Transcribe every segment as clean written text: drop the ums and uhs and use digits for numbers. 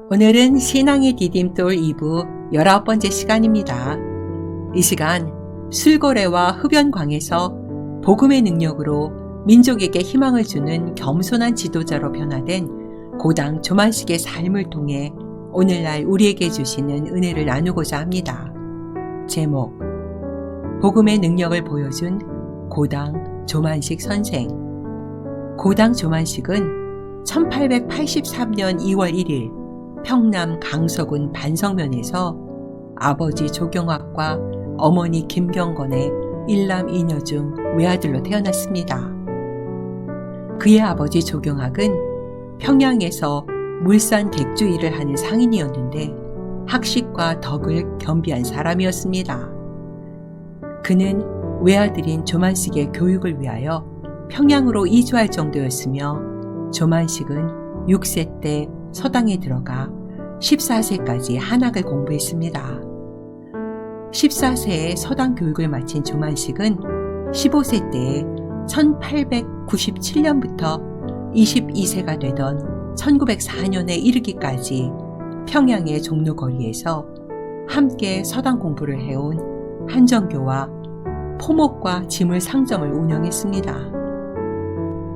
오늘은 신앙의 디딤돌 2부 19번째 시간입니다. 이 시간 술고래와 흡연광에서 복음의 능력으로 민족에게 희망을 주는 겸손한 지도자로 변화된 고당 조만식의 삶을 통해 오늘날 우리에게 주시는 은혜를 나누고자 합니다. 제목: 복음의 능력을 보여준 고당 조만식 선생. 고당 조만식은 1883년 2월 1일 평남 강서군 반성면에서 아버지 조경학과 어머니 김경건의 일남 이녀 중 외아들로 태어났습니다. 그의 아버지 조경학은 평양에서 물산 객주 일을 하는 상인이었는데 학식과 덕을 겸비한 사람이었습니다. 그는 외아들인 조만식의 교육을 위하여 평양으로 이주할 정도였으며 조만식은 6세 때 서당에 들어가 14세까지 한학을 공부했습니다. 14세에 서당 교육을 마친 조만식은 15세 때에 1897년부터 22세가 되던 1904년에 이르기까지 평양의 종로거리에서 함께 서당 공부를 해온 한정교와 포목과 지물 상점을 운영했습니다.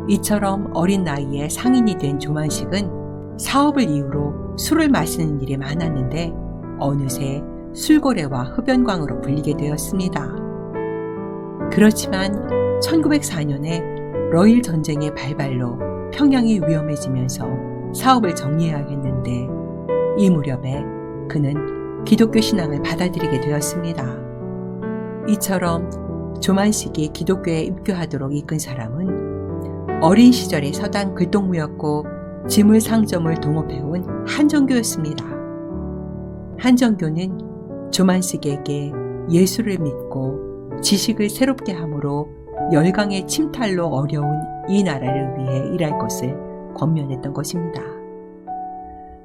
이처럼 어린 나이에 상인이 된 조만식은 사업을 이유로 술을 마시는 일이 많았는데 어느새 술고래와 흡연광으로 불리게 되었습니다. 그렇지만 1904년에 러일 전쟁의 발발로 평양이 위험해지면서 사업을 정리해야겠는데 이 무렵에 그는 기독교 신앙을 받아들이게 되었습니다. 이처럼 조만식이 기독교에 입교하도록 이끈 사람은 어린 시절에 서당 글동무였고 지물 상점을 동업해온 한정교였습니다. 한정교는 조만식에게 예수를 믿고 지식을 새롭게 함으로 열강의 침탈로 어려운 이 나라를 위해 일할 것을 권면했던 것입니다.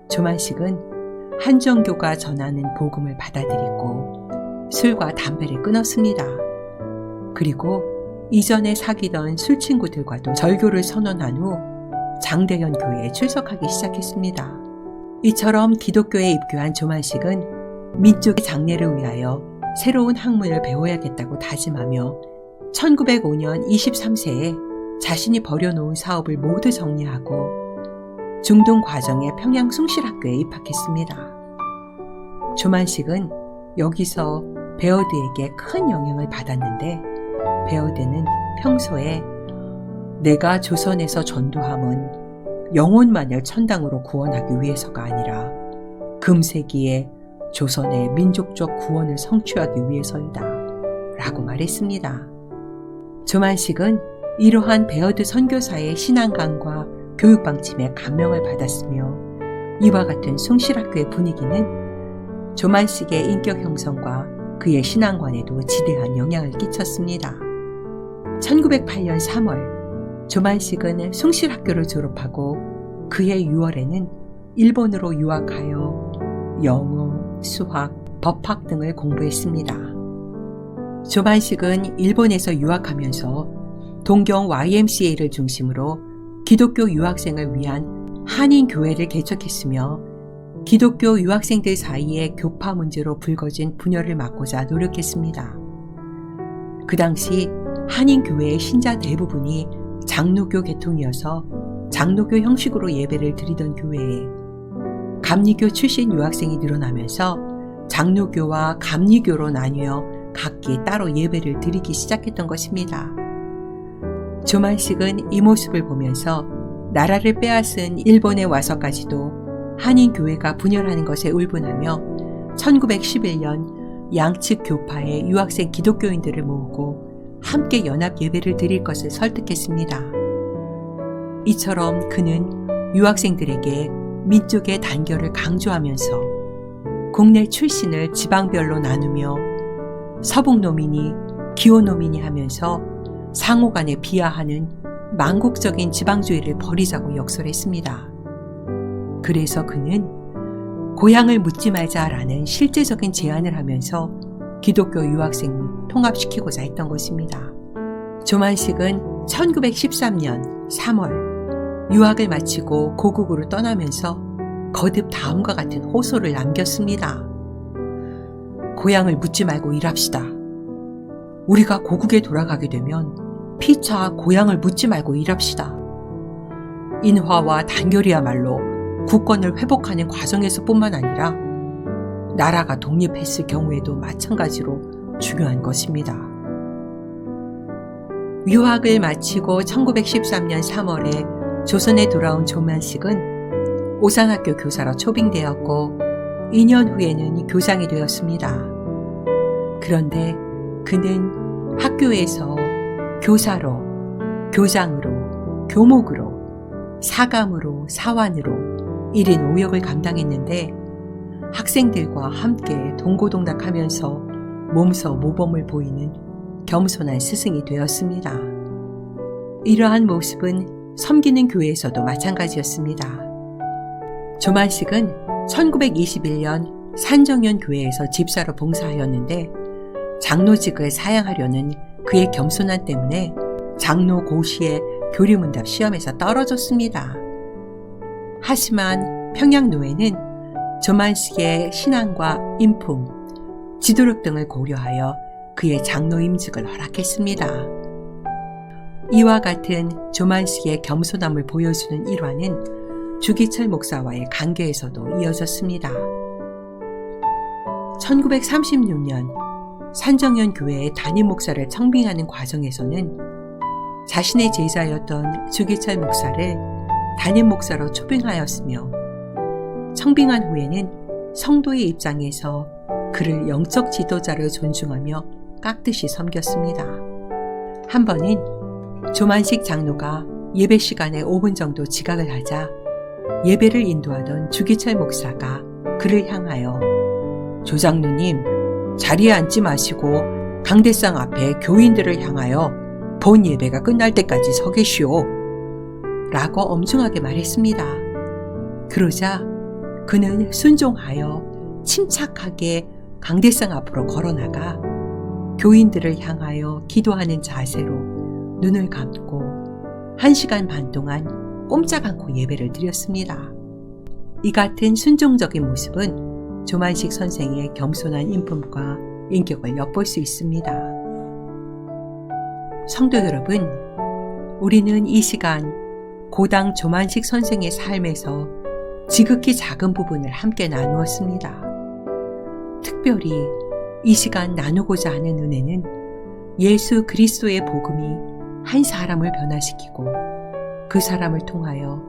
조만식은 한정교가 전하는 복음을 받아들이고 술과 담배를 끊었습니다. 그리고 이전에 사귀던 술 친구들과도 절교를 선언한 후 장대현 교회에 출석하기 시작했습니다. 이처럼 기독교에 입교한 조만식은 민족의 장래를 위하여 새로운 학문을 배워야겠다고 다짐하며 1905년 23세에 자신이 버려놓은 사업을 모두 정리하고 중동 과정의 평양 숭실학교에 입학했습니다. 조만식은 여기서 베어드에게 큰 영향을 받았는데 베어드는 평소에 내가 조선에서 전도함은 영혼만을 천당으로 구원하기 위해서가 아니라 금세기에 조선의 민족적 구원을 성취하기 위해서이다 라고 말했습니다. 조만식은 이러한 베어드 선교사의 신앙관과 교육 방침에 감명을 받았으며 이와 같은 숭실학교의 분위기는 조만식의 인격 형성과 그의 신앙관에도 지대한 영향을 끼쳤습니다. 1908년 3월 조만식은 숭실학교를 졸업하고 그해 6월에는 일본으로 유학하여 영어, 수학, 법학 등을 공부했습니다. 조만식은 일본에서 유학하면서 동경 YMCA를 중심으로 기독교 유학생을 위한 한인교회를 개척했으며 기독교 유학생들 사이에 교파 문제로 불거진 분열을 막고자 노력했습니다. 그 당시 한인교회의 신자 대부분이 장로교 계통이어서 장로교 형식으로 예배를 드리던 교회에 감리교 출신 유학생이 늘어나면서 장로교와 감리교로 나뉘어 각기 따로 예배를 드리기 시작했던 것입니다. 조만식은 이 모습을 보면서 나라를 빼앗은 일본에 와서까지도 한인교회가 분열하는 것에 울분하며 1911년 양측 교파의 유학생 기독교인들을 모으고 함께 연합 예배를 드릴 것을 설득했습니다. 이처럼 그는 유학생들에게 민족의 단결을 강조하면서 국내 출신을 지방별로 나누며 서북노민이 기호노민이 하면서 상호간에 비하하는 망국적인 지방주의를 버리자고 역설했습니다. 그래서 그는 고향을 묻지 말자라는 실제적인 제안을 하면서 기독교 유학생을 통합시키고자 했던 것입니다. 조만식은 1913년 3월 유학을 마치고 고국으로 떠나면서 거듭 다음과 같은 호소를 남겼습니다. 고향을 묻지 말고 일합시다. 우리가 고국에 돌아가게 되면 피차 고향을 묻지 말고 일합시다. 인화와 단결이야말로 국권을 회복하는 과정에서뿐만 아니라 나라가 독립했을 경우에도 마찬가지로 중요한 것입니다. 유학을 마치고 1913년 3월에 조선에 돌아온 조만식은 오산학교 교사로 초빙되었고 2년 후에는 교장이 되었습니다. 그런데 그는 학교에서 교사로, 교장으로, 교목으로, 사감으로, 사환으로 1인 5역을 감당했는데 학생들과 함께 동고동락하면서 몸소 모범을 보이는 겸손한 스승이 되었습니다. 이러한 모습은 섬기는 교회에서도 마찬가지였습니다. 조만식은 1921년 산정현 교회에서 집사로 봉사하였는데 장로직을 사양하려는 그의 겸손함 때문에 장로 고시의 교리문답 시험에서 떨어졌습니다. 하지만 평양노회는 조만식의 신앙과 인품, 지도력 등을 고려하여 그의 장로 임직을 허락했습니다. 이와 같은 조만식의 겸손함을 보여주는 일화는 주기철 목사와의 관계에서도 이어졌습니다. 1936년 산정현 교회의 담임 목사를 청빙하는 과정에서는 자신의 제자였던 주기철 목사를 담임 목사로 초빙하였으며 청빙한 후에는 성도의 입장에서 그를 영적 지도자로 존중하며 깍듯이 섬겼습니다. 한 번은 조만식 장로가 예배 시간에 5분 정도 지각을 하자 예배를 인도하던 주기철 목사가 그를 향하여 조장로님, 자리에 앉지 마시고 강대상 앞에 교인들을 향하여 본 예배가 끝날 때까지 서 계시오 라고 엄중하게 말했습니다. 그러자 그는 순종하여 침착하게 강대상 앞으로 걸어나가 교인들을 향하여 기도하는 자세로 눈을 감고 1시간 반 동안 꼼짝 않고 예배를 드렸습니다. 이 같은 순종적인 모습은 조만식 선생의 겸손한 인품과 인격을 엿볼 수 있습니다. 성도 여러분, 우리는 이 시간 고당 조만식 선생의 삶에서 지극히 작은 부분을 함께 나누었습니다. 특별히 이 시간 나누고자 하는 은혜는 예수 그리스도의 복음이 한 사람을 변화시키고 그 사람을 통하여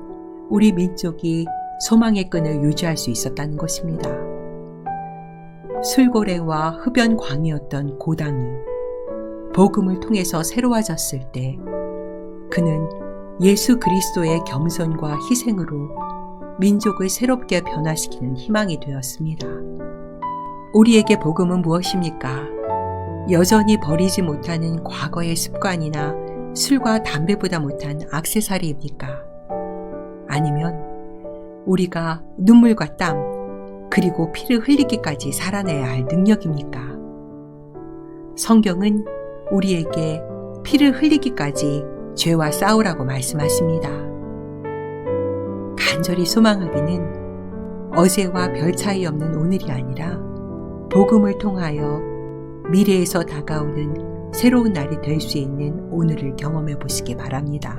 우리 민족이 소망의 끈을 유지할 수 있었다는 것입니다. 술고래와 흡연광이었던 고당이 복음을 통해서 새로워졌을 때 그는 예수 그리스도의 겸손과 희생으로 민족을 새롭게 변화시키는 희망이 되었습니다. 우리에게 복음은 무엇입니까? 여전히 버리지 못하는 과거의 습관이나 술과 담배보다 못한 액세서리입니까? 아니면 우리가 눈물과 땀 그리고 피를 흘리기까지 살아내야 할 능력입니까? 성경은 우리에게 피를 흘리기까지 죄와 싸우라고 말씀하십니다. 간절히 소망하기는 어제와 별 차이 없는 오늘이 아니라 복음을 통하여 미래에서 다가오는 새로운 날이 될 수 있는 오늘을 경험해 보시기 바랍니다.